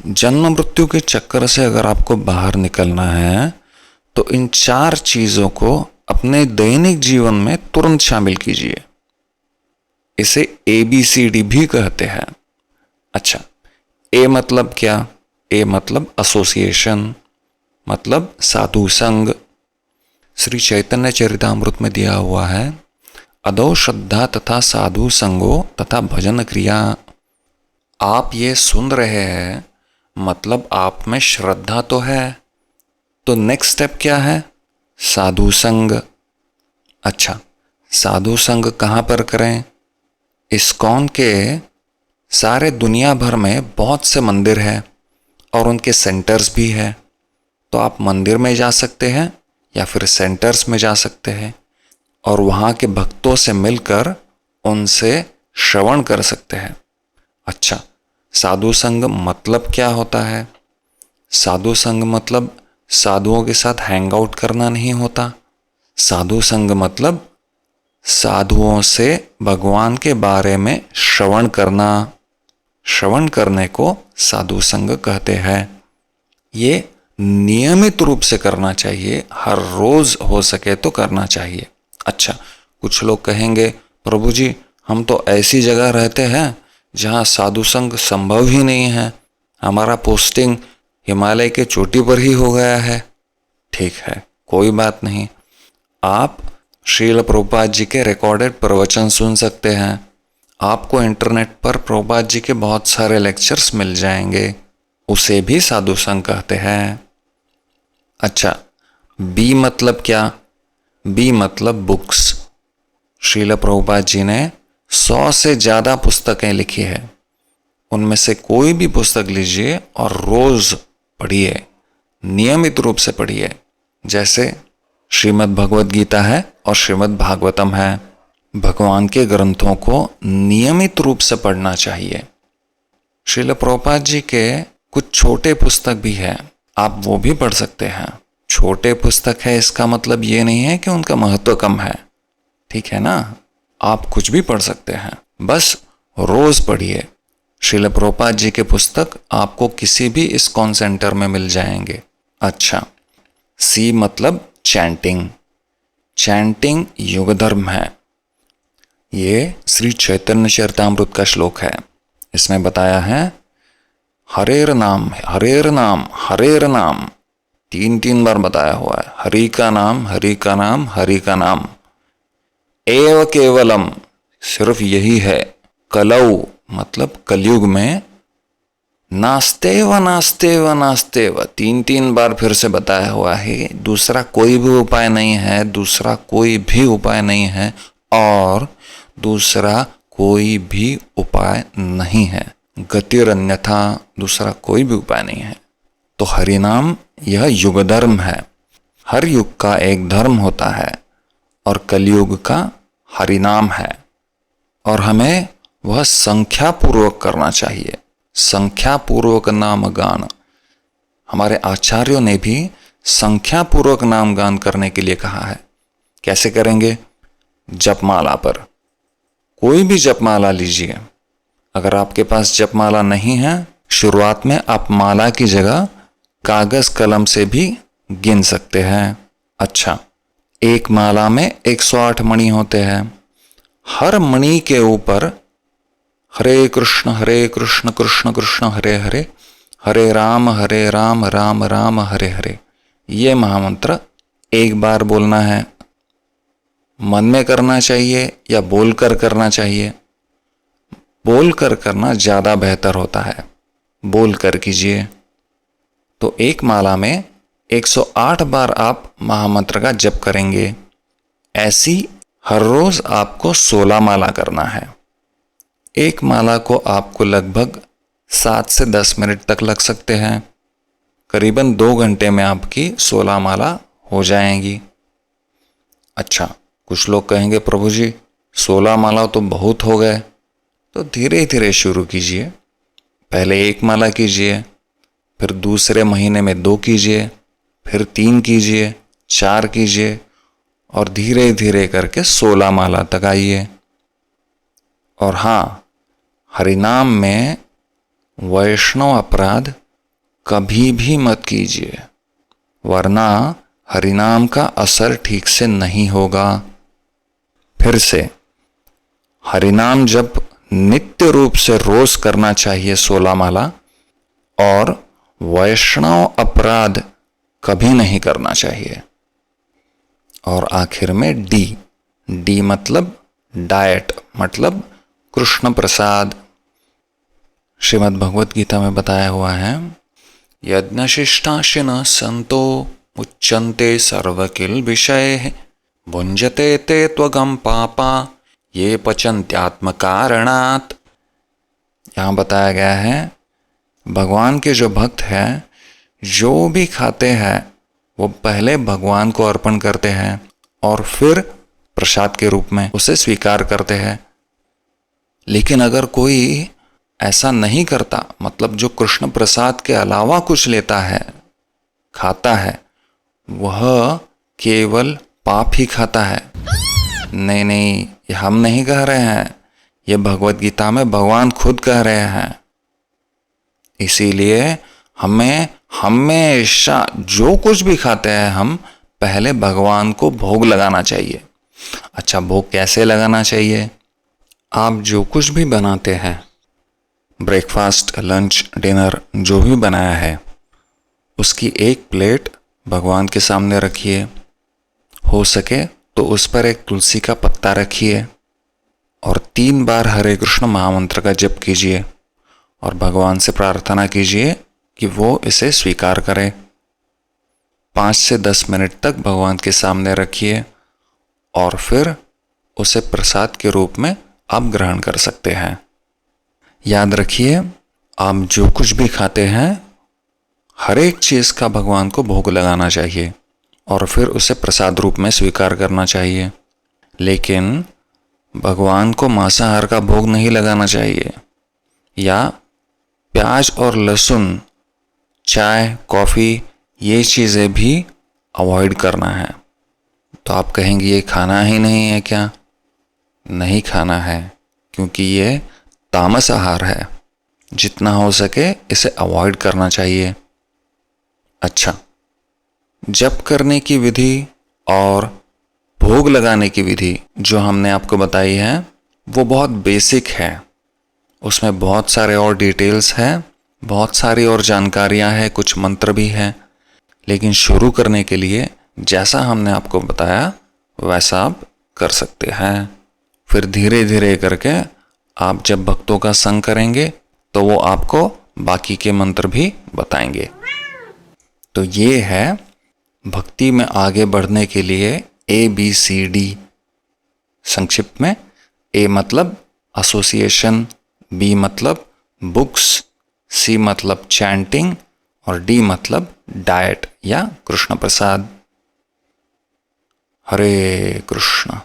जन्म मृत्यु के चक्कर से अगर आपको बाहर निकलना है तो इन 4 चीजों को अपने दैनिक जीवन में तुरंत शामिल कीजिए। इसे ABCD भी कहते हैं। अच्छा, ए मतलब क्या? ए मतलब एसोसिएशन, मतलब साधु संग। श्री चैतन्य चरितामृत में दिया हुआ है, अदौ श्रद्धा तथा साधु संगो तथा भजन क्रिया। आप ये सुन रहे हैं, मतलब आप में श्रद्धा तो है, तो नेक्स्ट स्टेप क्या है? साधु संग। अच्छा, साधु संग कहाँ पर करें? इस्कॉन के सारे दुनिया भर में बहुत से मंदिर हैं और उनके सेंटर्स भी हैं, तो आप मंदिर में जा सकते हैं या फिर सेंटर्स में जा सकते हैं और वहाँ के भक्तों से मिलकर उनसे श्रवण कर सकते हैं। अच्छा, साधु संग मतलब क्या होता है? साधु संग मतलब साधुओं के साथ हैंग आउट करना नहीं होता। साधु संग मतलब साधुओं से भगवान के बारे में श्रवण करना। श्रवण करने को साधु संग कहते हैं। ये नियमित रूप से करना चाहिए, हर रोज हो सके तो करना चाहिए। अच्छा, कुछ लोग कहेंगे प्रभु जी हम तो ऐसी जगह रहते हैं जहाँ साधु संग संभव ही नहीं है, हमारा पोस्टिंग हिमालय के चोटी पर ही हो गया है। ठीक है, कोई बात नहीं, आप श्रील प्रभुपाद जी के रिकॉर्डेड प्रवचन सुन सकते हैं। आपको इंटरनेट पर प्रभुपाद जी के बहुत सारे लेक्चर्स मिल जाएंगे, उसे भी साधु संग कहते हैं। अच्छा, बी मतलब क्या? बी मतलब बुक्स। श्रील प्रभुपाद जी ने 100 से ज़्यादा पुस्तकें लिखी है। उनमें से कोई भी पुस्तक लीजिए और रोज पढ़िए, नियमित रूप से पढ़िए। जैसे श्रीमद् भगवद गीता है और श्रीमद् भागवतम है। भगवान के ग्रंथों को नियमित रूप से पढ़ना चाहिए। श्रील प्रभुपाद जी के कुछ छोटे पुस्तक भी हैं, आप वो भी पढ़ सकते हैं। छोटे पुस्तक है इसका मतलब ये नहीं है कि उनका महत्व कम है, ठीक है ना? आप कुछ भी पढ़ सकते हैं, बस रोज पढ़िए। श्रील प्रभुपाद जी के पुस्तक आपको किसी भी इस्कॉन सेंटर में मिल जाएंगे। अच्छा, सी मतलब चैंटिंग। चैंटिंग युग धर्म है। ये श्री चैतन्य चरितामृत का श्लोक है। इसमें बताया है, हरेर नाम हरेर नाम हरेर नाम, 3 बार बताया हुआ है। हरि का नाम हरि का नाम हरि का नाम, एव केवलम, सिर्फ यही है। कलौ मतलब कलयुग में, नास्ते व नास्ते व नास्ते व, 3 बार फिर से बताया हुआ है। दूसरा कोई भी उपाय नहीं है, दूसरा कोई भी उपाय नहीं है और दूसरा कोई भी उपाय नहीं है। गतिर अन्यथा, दूसरा कोई भी उपाय नहीं है। तो हरिनाम यह युग धर्म है। हर युग का एक धर्म होता है और कलयुग का हरिनाम है और हमें वह संख्या पूर्वक करना चाहिए। संख्या पूर्वक नाम गान, हमारे आचार्यों ने भी संख्या पूर्वक नाम गान करने के लिए कहा है। कैसे करेंगे? जपमाला पर, कोई भी जपमाला लीजिए। अगर आपके पास जपमाला नहीं है, शुरुआत में आप माला की जगह कागज कलम से भी गिन सकते हैं। अच्छा, एक माला में 108 मणि होते हैं। हर मणि के ऊपर हरे कृष्ण कृष्ण कृष्ण हरे हरे, हरे राम राम राम हरे हरे, ये महामंत्र एक बार बोलना है। मन में करना चाहिए या बोलकर करना चाहिए? बोलकर करना ज़्यादा बेहतर होता है, बोलकर कीजिए। तो एक माला में 108 बार आप महामंत्र का जप करेंगे। ऐसी हर रोज आपको 16 माला करना है। एक माला को आपको लगभग 7 से 10 मिनट तक लग सकते हैं। करीबन 2 घंटे में आपकी 16 माला हो जाएंगी। अच्छा, कुछ लोग कहेंगे प्रभु जी 16 माला तो बहुत हो गए, तो धीरे धीरे शुरू कीजिए। पहले 1 माला कीजिए, फिर दूसरे महीने में 2 कीजिए, फिर 3 कीजिए, 4 कीजिए और धीरे धीरे करके 16 माला तक आइए। और हाँ, हरिनाम में वैष्णव अपराध कभी भी मत कीजिए, वरना हरिनाम का असर ठीक से नहीं होगा। फिर से, हरिनाम जब नित्य रूप से रोज करना चाहिए 16 माला, और वैष्णव अपराध कभी नहीं करना चाहिए। और आखिर में डी मतलब डाइट, मतलब कृष्ण प्रसाद। श्रीमद् भगवत गीता में बताया हुआ है, यज्ञशिष्टाशिन संतो मुच्यन्ते सर्वकिल विषये भुंजते ते त्वगम पापा ये पचन्त्यात्म कारणात्। यहाँ बताया गया है, भगवान के जो भक्त हैं, जो भी खाते हैं वो पहले भगवान को अर्पण करते हैं और फिर प्रसाद के रूप में उसे स्वीकार करते हैं। लेकिन अगर कोई ऐसा नहीं करता, मतलब जो कृष्ण प्रसाद के अलावा कुछ लेता है, खाता है, वह केवल पाप ही खाता है। नहीं नहीं, ये हम नहीं कह रहे हैं, ये भगवत गीता में भगवान खुद कह रहे हैं। इसीलिए हमें हमेशा जो कुछ भी खाते हैं, हम पहले भगवान को भोग लगाना चाहिए। अच्छा, भोग कैसे लगाना चाहिए? आप जो कुछ भी बनाते हैं, ब्रेकफास्ट, लंच, डिनर जो भी बनाया है, उसकी एक प्लेट भगवान के सामने रखिए। हो सके तो उस पर एक तुलसी का पत्ता रखिए और 3 बार हरे कृष्ण महामंत्र का जप कीजिए और भगवान से प्रार्थना कीजिए कि वो इसे स्वीकार करें। 5 से 10 मिनट तक भगवान के सामने रखिए और फिर उसे प्रसाद के रूप में आप ग्रहण कर सकते हैं। याद रखिए, आप जो कुछ भी खाते हैं, हर एक चीज़ का भगवान को भोग लगाना चाहिए और फिर उसे प्रसाद रूप में स्वीकार करना चाहिए। लेकिन भगवान को मांसाहार का भोग नहीं लगाना चाहिए, या प्याज और लहसुन, चाय, कॉफ़ी, ये चीज़ें भी अवॉइड करना है। तो आप कहेंगे ये खाना ही नहीं है क्या? नहीं खाना है, क्योंकि ये तामस आहार है। जितना हो सके इसे अवॉइड करना चाहिए। अच्छा, जप करने की विधि और भोग लगाने की विधि जो हमने आपको बताई है, वो बहुत बेसिक है। उसमें बहुत सारे और डिटेल्स हैं, बहुत सारी और जानकारियां हैं, कुछ मंत्र भी हैं। लेकिन शुरू करने के लिए जैसा हमने आपको बताया वैसा आप कर सकते हैं। फिर धीरे धीरे करके आप जब भक्तों का संग करेंगे तो वो आपको बाकी के मंत्र भी बताएंगे। तो ये है भक्ति में आगे बढ़ने के लिए ABCD। संक्षिप्त में, A मतलब एसोसिएशन, B मतलब बुक्स, C मतलब चैंटिंग और D मतलब डाइट या कृष्ण प्रसाद। हरे कृष्ण।